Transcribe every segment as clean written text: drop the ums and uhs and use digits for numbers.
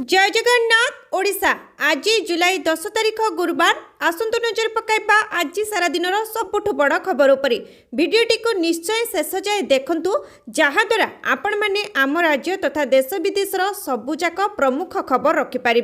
जय जगन्नाथ ओडिशा। आज जुलाई 10 तारिख गुरुवार। आसंतु नजर पकाइबा आज सारा दिन सबुठ बड़ खबर उपरे। वीडियोटी को निश्चय शेष जाए देखंतु, जहाद्वारा आपण माने आम राज्य तथा देश विदेशर सबुजाक प्रमुख खबर रखिपारे।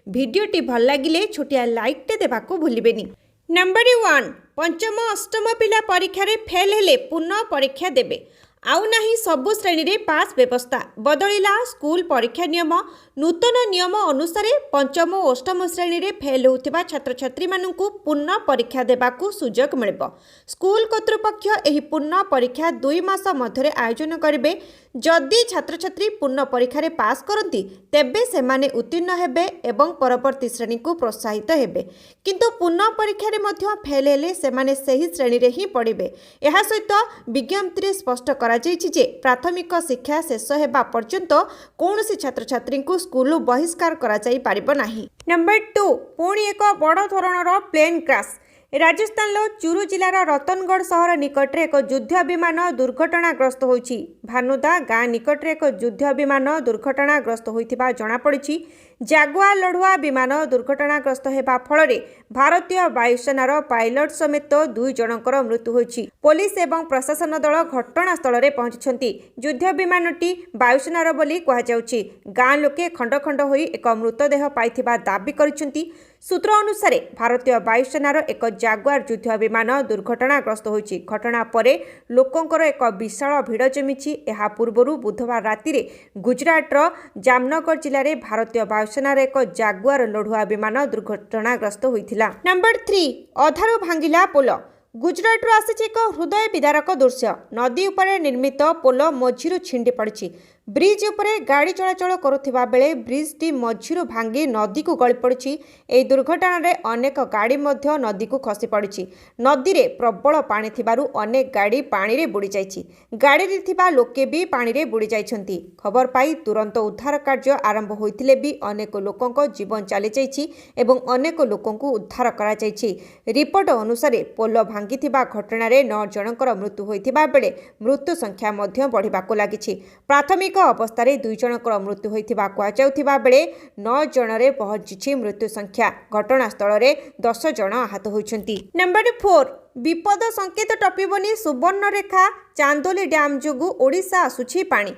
वीडियोटी भल लगिले छोटिया लाइक टे देबाकू भूलिबेनी। नंबर 1, पंचम अष्टम पिला परीक्षा रे फेल हेले पुनः परीक्षा देबे। आउ नाही सबु श्रेणी रे पास व्यवस्था बदलिला स्कूल परीक्षा नियम। नूतन नियम अनुसार पंचम और अष्टम श्रेणी रे फेल होतिबा छात्र छात्री मानकु पुनः परीक्षा देबाकू सुजोग मिलिबो। स्कूल कर्तृपक्ष एही पुनः परीक्षा 2 मास मध्यरे आयोजन करिवे। जदि छात्र छात्री पुनः परीक्षा रे पास करती तेबे सेमाने उत्तीर्ण हेबे एवं परवर्ती श्रेणी को प्रोत्साहित हेबे। किंतु पुनः परीक्षा रे मध्य फेल हेले सेमाने सही श्रेणी रे ही पढ़िबे। एहा सहित विज्ञप्ति रे स्पष्ट करा जायछि जे प्राथमिक शिक्षा शेष हेबा पर्यंत कौनसी छात्र छात्री को स्कूल बहिष्कार करा जाई पारिबो नाही। नंबर 2, पुणी एक बड़ धरणर प्लेन क्रैश। राजस्थान चूरू जिलार रतनगढ़ सहर निकट एक युद्ध विमान दुर्घटनाग्रस्त होइछि। भानुदा गाँ निकट एक युद्ध विमान दुर्घटनाग्रस्त होइथिबा जणा पड़िछि। जागुआर लढुआ विमान दुर्घटनाग्रस्त हेबा फଳରେ भारतीय वायुसेनार पायलट समेत 2 जनकर मृत्यु होइछि। पुलिस एवं प्रशासन दल घटनास्थल रे पहुंचिछन्ति। युद्ध विमानटी वायुसेनार बोली कहा जाउछि। गाँ लोके खंड खंड होई एक मृतदेह पाइथिबा दाबी करिछन्ति। सूत्र अनुसार भारतीय वायुसेनार एक जागुआर युद्ध विमान दुर्घटनाग्रस्त होइछि। घटना परे लोकंकर एक विशाल भिड़ जमिछि। एहा पूर्वरु बुधवार राति रे गुजरातर जामनगर जिले में भारतीय वायुसेनार एक जागुआर लढुआ विमान दुर्घटनाग्रस्त होइथिला। नंबर 3, अधारु भांगिला पोल। गुजरात आसी एक हृदय विदारक दृश्य। नदी उपरे निर्मित पोल मझिरु छिंडी पड़ी। ब्रिज उपरे गाड़ी चलाचल करुवा बेले ब्रिजटी मझिरु भांगी नदी को गली पड़ी। यह दुर्घटना रे अनेक गाड़ी मध्य नदी को खसी पड़ी। नदी रे प्रबल पानी थिबारु अनेक गाड़ी पानी रे बुड़ी जाइछि। गाड़ी रे थिबा लोके भी पानी रे बुड़ी जाइछन्ति। खबर पाई तुरंत उद्धार कार्य आरंभ होइतिले भी अनेक लोकंक जीवन चली जाइछि एवं अनेक लोकंकु उद्धार करा जाइछि। रिपोर्ट अनुसार पोल भांगिथिबा घटना रे 9 जनकर मृत्यु होइथिबा बेले मृत्यु संख्या मध्य बढ़िबाको लागिछि। प्राथमिक अवस्था 2 जनकर मृत्यु होइथिबा कुआजाउथिबा बेले 9 जनरे पहुंचिछि मृत्यु संख्या। घटनास्थल रे 10 जन आहत होइछन्ति। नंबर 4, विपद संकेत टपिबनी सुवर्णरेखा। चांदोली डैम जोगु ओडिशा आसुछि पानी।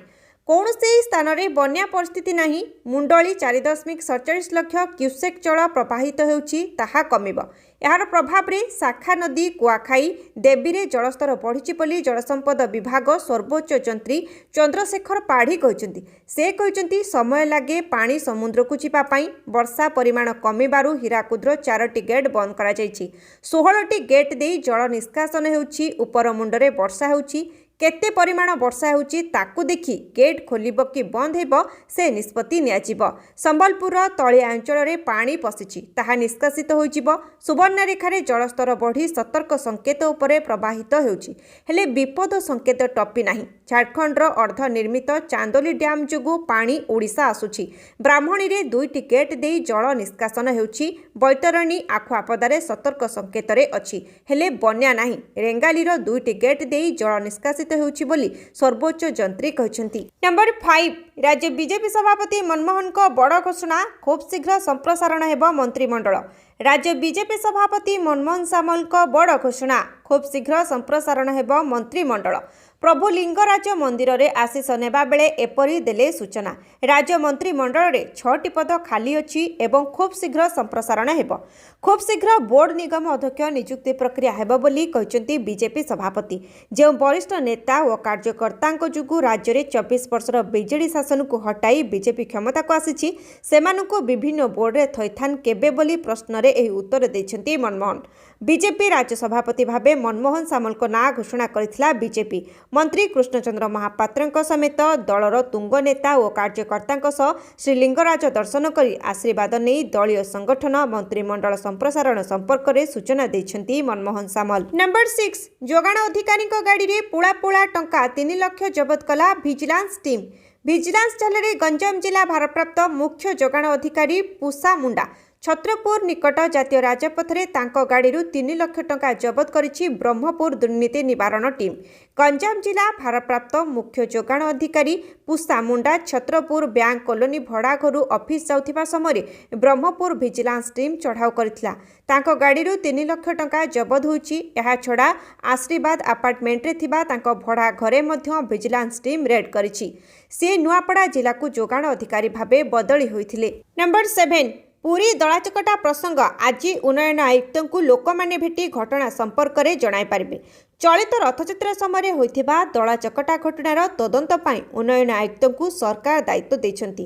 कौन से स्थान में बन्या परिस्थिति नहीं। मुंडली 4.47 लाख क्यूसेक जल प्रवाहित होउछि, ताहा कमिब। यार प्रभाव रे शाखा नदी कुआखाई देवी रे जलस्तर बढ़िछि बोली जलसंपद विभाग सर्वोच्च जंत्री चंद्रशेखर पाढ़ी कहते। से कहते समय लगे पानी समुद्र को जीवा पाई। वर्षा परिमाण कमिबारु हीराकुदर 4टी गेट बंद करा जाइछि। 16टी गेट दे जल निष्कासन हेउछि। उपर मुंडरे वर्षा हेउछि। केते परिमाण वर्षा होउछि ताकू देखि गेट खोलिब कि बंद हेब से निष्पत्ति नियाजिब। संबलपुर तलिया अंचल रे पानी पसिछि, ताहा निष्कासित होइजिब। सुवर्णरेखा रे जलस्तर बढ़ी सतर्क संकेत उपरे प्रवाहित हेउछि, हेले विपद संकेत टपी नाही। झारखंड रो अर्ध निर्मित चांदोली डैम जोगु पानी ओडिशा आसुछि। ब्राह्मणी रे 2टी गेट दे जल निष्कासन हेउछि। बैतरणी आखुआपदारे सतर्क संकेत रे अछि, हेले बन्या नाही। रेंगाली रो 2टी गेट दे जल निष्कासित होउछि बोली सर्वोच्च जंत्री कहछन्ति। नंबर 5, राज्य बीजेपी सभापति मनमोहन को बड़ घोषणा। खूब शीघ्र संप्रसारण हेबो मंत्रिमंडल। राज्य बीजेपी सभापति मनमोहन सामल को बड़ घोषणा। खूब शीघ्र संप्रसारण हेबो मंत्रिमंडल। प्रभु लिंगराज मंदिर रे आशीष नेबा बेले एपरी देले सूचना। राज्य मंत्रिमंडल रे 6टी पद खाली अछि एवं खूब शीघ्र संप्रसारण हेबो। खूब शीघ्र बोर्ड निगम अध्यक्ष नियुक्ति प्रक्रिया हेबो बोली कहचन्ति बीजेपी सभापति। जो वरिष्ठ नेता और कार्यकर्ता जुगु राज्य रे 24 वर्षर बीजेडी शासन को हटाई बीजेपी क्षमता को आसीछि, सेमानकु विभिन्न बोर्ड रे थैथान केबे बोली प्रश्न रे एही उत्तर दैछन्ति मनमोहन। बीजेपी राज्य सभापति भाबे मनमोहन सामल को ना घोषणा करिथिला बीजेपी। मंत्री कृष्णचंद्र महापात्र समेत दलर तुंग नेता और कार्यकर्ता सह श्रीलिंगराज दर्शन करी आशीर्वाद नहीं दलीय संगठन मंत्रिमंडल संप्रसारण संपर्क में सूचना देछन्ति मनमोहन सामल। नंबर 6, जोगाण अधिकारी गाड़ी रे पुला पुला टंका 3 लाख जबत कला विजिलेंस टीम। विजिलेंस जाल रे गंजाम जिला भारप्राप्त मुख्य जोगाण अधिकारी पूषा मुंडा ଛତ୍ରପୁର ନିକଟ ଜାତୀୟ ରାଜପଥରେ ତାଙ୍କ ଗାଡ଼ିରୁ 3 ଲକ୍ଷ ଟଙ୍କା ଜବତ କରିଛି ବ୍ରହ୍ମପୁର ଦୁର୍ନୀତି ନିବାରଣ ଟିମ୍। ଗଞ୍ଜାମ ଜିଲ୍ଲା ଭାରପ୍ରାପ୍ତ ମୁଖ୍ୟ ଯୋଗାଣ ଅଧିକାରୀ ପୁଷା ମୁଣ୍ଡା ଛତ୍ରପୁର ବ୍ୟାଙ୍କ କଲୋନୀ ଭଡ଼ା ଘରୁ ଅଫିସ ଯାଉଥିବା ସମୟରେ ବ୍ରହ୍ମପୁର ଭିଜିଲାନ୍ସ ଟିମ୍ ଚଢ଼ାଉ କରିଥିଲା। ତାଙ୍କ ଗାଡ଼ିରୁ 3 ଲକ୍ଷ ଟଙ୍କା ଜବତ ହୋଇଛି। ଏହାଛଡ଼ା ଆଶୀର୍ବାଦ ଆପାର୍ଟମେଣ୍ଟରେ ଥିବା ତାଙ୍କ ଭଡ଼ା ଘରେ ମଧ୍ୟ ଭିଜିଲାନ୍ସ ଟିମ୍ ରେଡ୍ କରିଛି। ସେ ନୂଆପଡ଼ା ଜିଲ୍ଲାକୁ ଯୋଗାଣ ଅଧିକାରୀ ଭାବେ ବଦଳି ହୋଇଥିଲେ। ନମ୍ବର 7 ପୁରୀ ଦଳାଚକଟା ପ୍ରସଙ୍ଗ ଆଜି ଉନ୍ନୟନ ଆୟୁକ୍ତଙ୍କୁ ଲୋକମାନେ ଭେଟି ଘଟଣା ସମ୍ପର୍କରେ ଜଣାଇପାରିବେ। ଚଳିତ ରଥଯାତ୍ରା ସମୟରେ ହୋଇଥିବା ଦଳାଚକଟା ଘଟଣାର ତଦନ୍ତ ପାଇଁ ଉନ୍ନୟନ ଆୟୁକ୍ତଙ୍କୁ ସରକାର ଦାୟିତ୍ୱ ଦେଇଛନ୍ତି।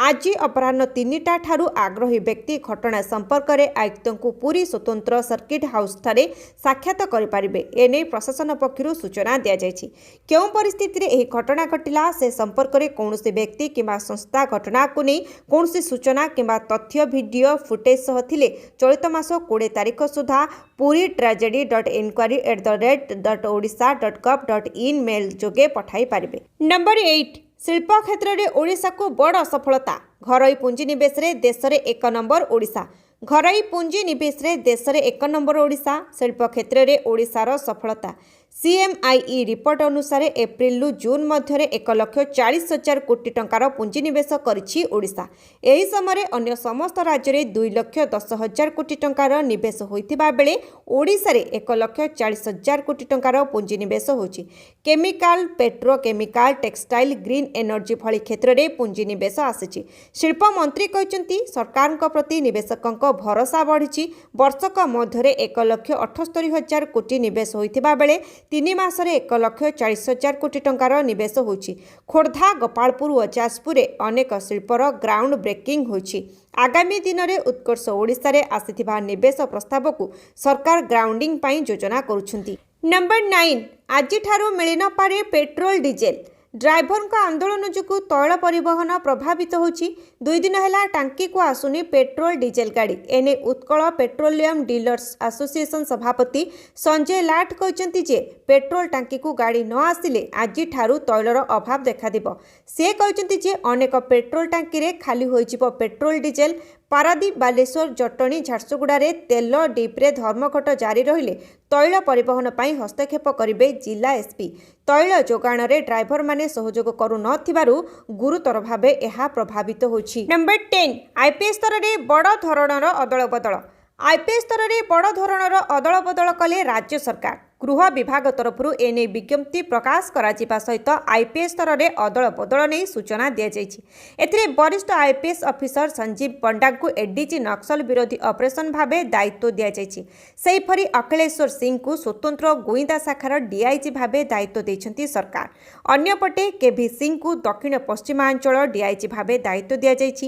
ଆଜି ଅପରାହ୍ନ 3ଟା ଠାରୁ ଆଗ୍ରହୀ ବ୍ୟକ୍ତି ଘଟଣା ସମ୍ପର୍କରେ ଆୟୁକ୍ତଙ୍କୁ ପୁରୀ ସ୍ୱତନ୍ତ୍ର ସର୍କିଟ ହାଉସଠାରେ ସାକ୍ଷାତ କରିପାରିବେ। ଏନେଇ ପ୍ରଶାସନ ପକ୍ଷରୁ ସୂଚନା ଦିଆଯାଇଛି। କେଉଁ ପରିସ୍ଥିତିରେ ଏହି ଘଟଣା ଘଟିଲା ସେ ସମ୍ପର୍କରେ କୌଣସି ବ୍ୟକ୍ତି କିମ୍ବା ସଂସ୍ଥା ଘଟଣାକୁ ନେଇ କୌଣସି ସୂଚନା କିମ୍ବା ତଥ୍ୟ ଭିଡ଼ିଓ ଫୁଟେଜ ସହ ଥିଲେ ଚଳିତ ମାସ 20 ତାରିଖ ସୁଦ୍ଧା puri.tragedy.enquiry@red.odisha.gov.in ମେଲ୍ ଯୋଗେ ପଠାଇ ପାରିବେ। ନମ୍ବର 8 ଶିଳ୍ପ କ୍ଷେତ୍ରରେ ଓଡ଼ିଶାକୁ ବଡ଼ ସଫଳତା। ଘରୋଇ ପୁଞ୍ଜିନିବେଶରେ ଦେଶରେ 1 ନମ୍ବର ଓଡ଼ିଶା। ଘରୋଇ ପୁଞ୍ଜିନିବେଶରେ ଦେଶରେ 1 ନମ୍ବର ଓଡ଼ିଶା। ଶିଳ୍ପ କ୍ଷେତ୍ରରେ ଓଡ଼ିଶାର ସଫଳତା। CMIE ରିପୋର୍ଟ ଅନୁସାରେ ଏପ୍ରିଲରୁ ଜୁନ୍ ମଧ୍ୟରେ 1,40,000 କୋଟି ଟଙ୍କାର ପୁଞ୍ଜିନିବେଶ କରିଛି ଓଡ଼ିଶା। ଏହି ସମୟରେ ଅନ୍ୟ ସମସ୍ତ ରାଜ୍ୟରେ 2,10,000 କୋଟି ଟଙ୍କାର ନିବେଶ ହୋଇଥିବା ବେଳେ ଓଡ଼ିଶାରେ 1,40,000 କୋଟି ଟଙ୍କାର ପୁଞ୍ଜିନିବେଶ ହୋଇଛି। Chemical, petrochemical, textile, green energy ଭଳି କ୍ଷେତ୍ରରେ ପୁଞ୍ଜିନିବେଶ ଆସିଛି। ଶିଳ୍ପ ମନ୍ତ୍ରୀ କହିଛନ୍ତି ସରକାରଙ୍କ ପ୍ରତି ନିବେଶକଙ୍କ ଭରସା ବଢ଼ିଛି। ବର୍ଷକ ମଧ୍ୟରେ 1,78,000 କୋଟି ନିବେଶ ହୋଇଥିବା ବେଳେ 3 ମାସରେ 1,40,000 କୋଟି ଟଙ୍କାର ନିବେଶ ହୋଇଛି। ଖୋର୍ଦ୍ଧା, ଗୋପାଳପୁର ଓ ଯାଜପୁରରେ ଅନେକ ଶିଳ୍ପର ଗ୍ରାଉଣ୍ଡ ବ୍ରେକିଂ ହୋଇଛି। ଆଗାମୀ ଦିନରେ ଉତ୍କର୍ଷ ଓଡ଼ିଶାରେ ଆସିଥିବା ନିବେଶ ପ୍ରସ୍ତାବକୁ ସରକାର ଗ୍ରାଉଣ୍ଡିଂ ପାଇଁ ଯୋଜନା କରୁଛନ୍ତି। ନମ୍ବର 9 ଆଜିଠାରୁ ମିଳିନପାରେ ପେଟ୍ରୋଲ ଡିଜେଲ। ଡ୍ରାଇଭରଙ୍କ ଆନ୍ଦୋଳନ ଯୋଗୁଁ ତୈଳ ପରିବହନ ପ୍ରଭାବିତ ହୋଇଛି। 2 ଦିନ ହେଲା ଟାଙ୍କିକୁ ଆସୁନି ପେଟ୍ରୋଲ ଡିଜେଲ ଗାଡ଼ି। ଏନେଇ ଉତ୍କଳ ପେଟ୍ରୋଲିୟମ ଡିଲର୍ସ ଆସୋସିଏସନ ସଭାପତି ସଞ୍ଜୟ ଲାଟ କହିଛନ୍ତି ଯେ ପେଟ୍ରୋଲ ଟାଙ୍କିକୁ ଗାଡ଼ି ନ ଆସିଲେ ଆଜିଠାରୁ ତୈଳର ଅଭାବ ଦେଖାଦେବ। ସେ କହିଛନ୍ତି ଯେ ଅନେକ ପେଟ୍ରୋଲ ଟାଙ୍କିରେ ଖାଲି ହୋଇଯିବ ପେଟ୍ରୋଲ ଡିଜେଲ। ପାରାଦୀପ, ବାଲେଶ୍ୱର, ଜଟଣୀ, ଝାରସୁଗୁଡ଼ାରେ ତେଲ ଡିପ୍ରେ ଧର୍ମଘଟ ଜାରି ରହିଲେ ତୈଳ ପରିବହନ ପାଇଁ ହସ୍ତକ୍ଷେପ କରିବେ ଜିଲ୍ଲା ଏସ୍ପି। ତୈଳ ଯୋଗାଣରେ ଡ୍ରାଇଭରମାନେ ସହଯୋଗ କରୁନଥିବାରୁ ଗୁରୁତର ଭାବେ ଏହା ପ୍ରଭାବିତ ହୋଇଛି। ନମ୍ବର 10 IPS ସ୍ତରରେ ବଡ଼ ଧରଣର ଅଦଳବଦଳ। IPS ସ୍ତରରେ ବଡ଼ ଧରଣର ଅଦଳବଦଳ କଲେ ରାଜ୍ୟ ସରକାର। ଗୃହ ବିଭାଗ ତରଫରୁ ଏନେଇ ବିଜ୍ଞପ୍ତି ପ୍ରକାଶ କରାଯିବା ସହିତ IPS ସ୍ତରରେ ଅଦଳ ବଦଳ ନେଇ ସୂଚନା ଦିଆଯାଇଛି। ଏଥିରେ ବରିଷ୍ଠ IPS ଅଫିସର ସଞ୍ଜୀବ ପଣ୍ଡାଙ୍କୁ ADG ନକ୍ସଲ ବିରୋଧୀ ଅପରେସନ ଭାବେ ଦାୟିତ୍ୱ ଦିଆଯାଇଛି। ସେହିପରି ଅଖିଳେଶ୍ୱର ସିଂଙ୍କୁ ସ୍ୱତନ୍ତ୍ର ଗୁଇନ୍ଦା ଶାଖାର DIG ଭାବେ ଦାୟିତ୍ୱ ଦେଇଛନ୍ତି ସରକାର। ଅନ୍ୟପଟେ KV ସିଂଙ୍କୁ ଦକ୍ଷିଣ ପଶ୍ଚିମାଞ୍ଚଳ DIG ଭାବେ ଦାୟିତ୍ୱ ଦିଆଯାଇଛି।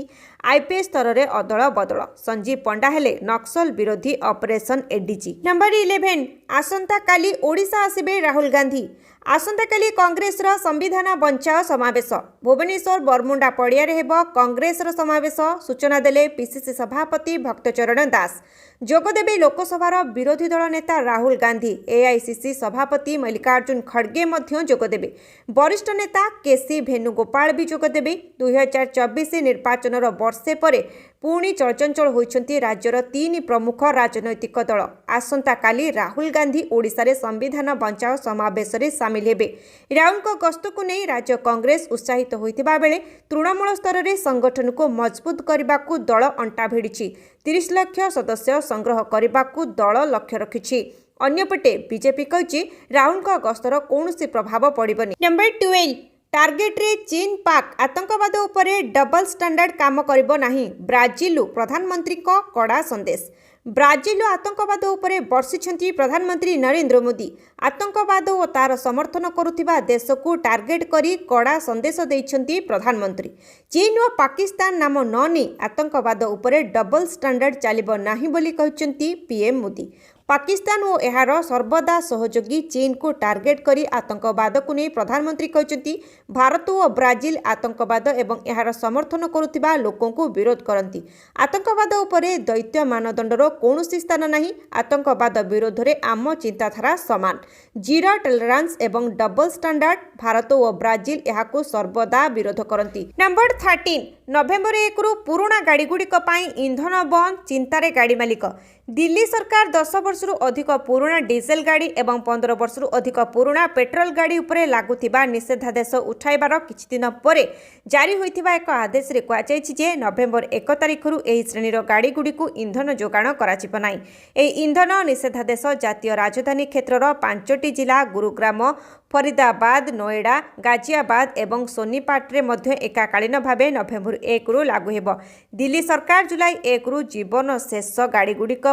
IPS ସ୍ତରରେ ଅଦଳ ବଦଳ। ସଞ୍ଜୀବ ପଣ୍ଡା ହେଲେ ନକ୍ସଲ ବିରୋଧୀ ଅପରେସନ ADG। ନମ୍ବର 11 ଆସନ୍ତାକାଲି ଓଡ଼ିଶା ଆସିବେ ରାହୁଲ ଗାନ୍ଧୀ। ଆସନ୍ତାକାଲି କଂଗ୍ରେସର ସମ୍ବିଧାନ ବଞ୍ଚାଅ ସମାବେଶ ଭୁବନେଶ୍ୱର ବରମୁଣ୍ଡା ପଡ଼ିଆରେ ହେବ କଂଗ୍ରେସର ସମାବେଶ। ସୂଚନା ଦେଲେ PCC ସଭାପତି ଭକ୍ତଚରଣ ଦାସ। ଯୋଗଦେବେ ଲୋକସଭାର ବିରୋଧୀ ଦଳ ନେତା ରାହୁଲ ଗାନ୍ଧୀ। AICC ସଭାପତି ମଲ୍ଲିକାର୍ଜୁନ ଖଡ଼ଗେ ମଧ୍ୟ ଯୋଗଦେବେ। ବରିଷ୍ଠ ନେତା KC ଭେନୁଗୋପାଳ ବି ଯୋଗଦେବେ। 2024 ନିର୍ବାଚନର ବର୍ଷେ ପରେ ପୁଣି ଚଳଚଞ୍ଚଳ ହୋଇଛନ୍ତି ରାଜ୍ୟର 3 ପ୍ରମୁଖ ରାଜନୈତିକ ଦଳ। ଆସନ୍ତାକାଲି ରାହୁଲ ଗାନ୍ଧୀ ଓଡ଼ିଶାରେ ସମ୍ବିଧାନ ବଞ୍ଚାଅ ସମାବେଶରେ ସାମିଲ ହେବେ। ରାହୁଲଙ୍କ ଗସ୍ତକୁ ନେଇ ରାଜ୍ୟ କଂଗ୍ରେସ ଉତ୍ସାହିତ ହୋଇଥିବା ବେଳେ ତୃଣମୂଳ ସ୍ତରରେ ସଂଗଠନକୁ ମଜବୁତ କରିବାକୁ ଦଳ ଅଣ୍ଟା ଭିଡ଼ିଛି। 30 ଲକ୍ଷ ସଦସ୍ୟ ସଂଗ୍ରହ କରିବାକୁ ଦଳ ଲକ୍ଷ୍ୟ ରଖିଛି। ଅନ୍ୟପଟେ ବିଜେପି କହିଛି ରାହୁଲଙ୍କ ଗସ୍ତର କୌଣସି ପ୍ରଭାବ ପଡ଼ିବନି। ନମ୍ବର 12 ଟାର୍ଗେଟରେ ଚୀନ ପାକ୍ ଆତଙ୍କବାଦ ଉପରେ ଡବଲ ଷ୍ଟାଣ୍ଡାର୍ଡ କାମ କରିବ ନାହିଁ। ବ୍ରାଜିଲରୁ ପ୍ରଧାନମନ୍ତ୍ରୀଙ୍କ କଡ଼ା ସନ୍ଦେଶ। ବ୍ରାଜିଲ ଆତଙ୍କବାଦ ଉପରେ ବର୍ଷିଛନ୍ତି ପ୍ରଧାନମନ୍ତ୍ରୀ ନରେନ୍ଦ୍ର ମୋଦି। ଆତଙ୍କବାଦ ଓ ତାର ସମର୍ଥନ କରୁଥିବା ଦେଶକୁ ଟାର୍ଗେଟ କରି କଡ଼ା ସନ୍ଦେଶ ଦେଇଛନ୍ତି ପ୍ରଧାନମନ୍ତ୍ରୀ। ଚୀନ ଓ ପାକିସ୍ତାନ ନାମ ନ ନେଇ ଆତଙ୍କବାଦ ଉପରେ ଡବଲ ଷ୍ଟାଣ୍ଡାର୍ଡ ଚାଲିବ ନାହିଁ ବୋଲି କହିଛନ୍ତି PM ମୋଦି। ପାକିସ୍ତାନ ଓ ଏହାର ସର୍ବଦା ସହଯୋଗୀ ଚୀନକୁ ଟାର୍ଗେଟ କରି ଆତଙ୍କବାଦକୁ ନେଇ ପ୍ରଧାନମନ୍ତ୍ରୀ କହିଛନ୍ତି ଭାରତ ଓ ବ୍ରାଜିଲ ଆତଙ୍କବାଦ ଏବଂ ଏହାର ସମର୍ଥନ କରୁଥିବା ଲୋକଙ୍କୁ ବିରୋଧ କରନ୍ତି। ଆତଙ୍କବାଦ ଉପରେ ଦ୍ୱୈତ ମାନଦଣ୍ଡର କୌଣସି ସ୍ଥାନ ନାହିଁ। ଆତଙ୍କବାଦ ବିରୋଧରେ ଆମ ଚିନ୍ତାଧାରା ସମାନ। ଜିରୋ ଟଲରାନ୍ସ ଏବଂ ଡବଲ ଷ୍ଟାଣ୍ଡାର୍ଡ। ଭାରତ ଓ ବ୍ରାଜିଲ ଏହାକୁ ସର୍ବଦା ବିରୋଧ କରନ୍ତି। ନମ୍ବର 13 नवेम्बर 1 रु पुराणा गाड़ीगुड़िक इंधन बंद चिंतार गाड़ी मालिक। दिल्ली सरकार 10 वर्ष अधिक पुराणा डीजेल गाड़ी और 15 वर्ष अधिक पुराणा पेट्रोल गाड़ी उपरे लागुथिबा निषेधादेश उठाइबार किछि दिन परे जारी होइथिबा एक आदेश रे कुआଯାଇଛି जे नवेम्बर 1 तारिख रु एही श्रेणीर गाड़ीगुड़िक इंधन जोगाण कराजिब नाही। एही इंधन निषेधादेश जातीय राजधानी क्षेत्रर 5टी जिला गुरुग्राम, फरीदाबाद, नोएडा, गाजियाबाद और सोनीपत रे मध्य एकाकालीन भावे नवेम्बर 1 रु लागू हेबो। दिल्ली सरकार जुलाई 1 रु जीवन शेष गाड़ीगुड़िक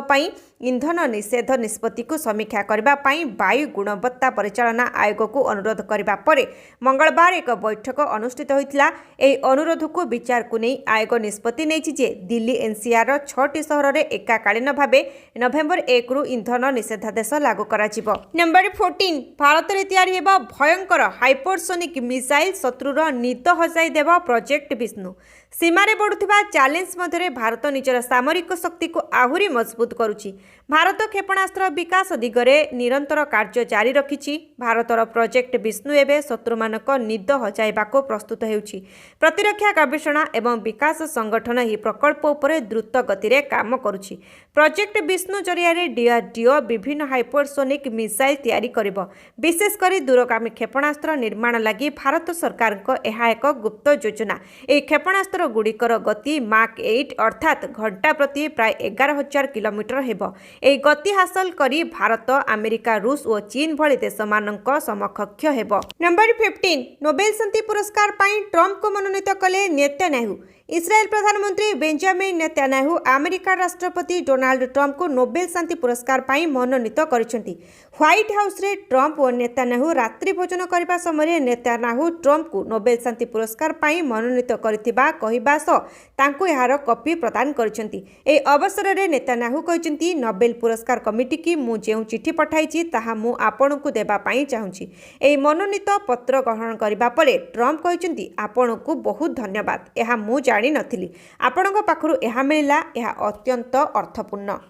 इंधन निषेध निष्पत्ति को समीक्षा करबा पई वायु गुणवत्ता परिचालना आयोग को अनुरोध करबा परे मंगलवार एक बैठक अनुष्ठित होइतिला। एही अनुरोध को विचार को नहीं आयोग निष्पत्ति नेछि जे दिल्ली एनसीआर 6टी सहर रे एकाकालीन भावे नवेम्बर 1 रु इंधन निषेधादेश लागू कराजिबो। नंबर 14 भारत रे तैयारी हेबा भयंकर हाइपरसोनिक मिसाइल शत्रुर निद हजाई देव प्रोजेक्ट विष्णु। सीमारे बढ़ुथिबा चैलेंज मध्य भारत निजर सामरिक शक्ति को आहुरी मजबूत करुछि। भारत क्षेपणास्त्र विकास दिगरे निरंतर कार्य जारी रखिछि। भारतर प्रोजेक्ट विष्णु एवं शत्रुमानक निद हजाइबाको प्रस्तुत हेउछि। प्रतिरक्षा गवेषणा एवं विकास संगठन ही प्रकल्प उपरे द्रुत गति रे काम करुछि। प्रोजेक्ट विष्णु जरिया डीआरडीओ विभिन्न हाइपरसोनिक मिसाइल तैयारी करिबो। विशेषकर दूरगामी क्षेपणास्त्र निर्माण लगी भारत सरकार को यह एक गुप्त योजना। यह क्षेपणास्त्र गुड़िकर गति माक 8 अर्थात घंटा प्रति प्राय 11,000 किलोमीटर हेबो। यह गति हासिल करी भारत, अमेरिका, रूस और चीन भली देश मानक समकक्ष हेबो। नंबर 15 नोबेल शांति पुरस्कार पाई ट्रम्प को मनोनीत कले नेतान्याहू। इस्राएल प्रधानमंत्री बेंजामिन नेतान्याहू अमेरिका राष्ट्रपति डोनाल्ड ट्रम्प को नोबेल शांति पुरस्कार पाई मनोनीत करिसेंती। व्हाइट हाउस रे ट्रम्प और नेतान्याहू रात्रि भोजन करबा समय नेतान्याहू ट्रम्प को नोबेल शांति पुरस्कार पाई मनोनीत करथिबा कहिबा सह तांको यार कॉपी प्रदान करिसेंती। ए अवसर रे नेतान्याहू कहिसेंती नोबेल पुरस्कार कमिटी की मु जेउ चिठी पठाइछि ताहा मु आपनकु देबा पाई चाहुछि। ए मनोनीत पत्र ग्रहण करबा परे ट्रम्प कहिसेंती आपनकु बहुत धन्यवाद। एहा मु जानि नथिली, आपनक पाखरु एहा मिलिला, एहा अत्यंत अर्थपूर्ण।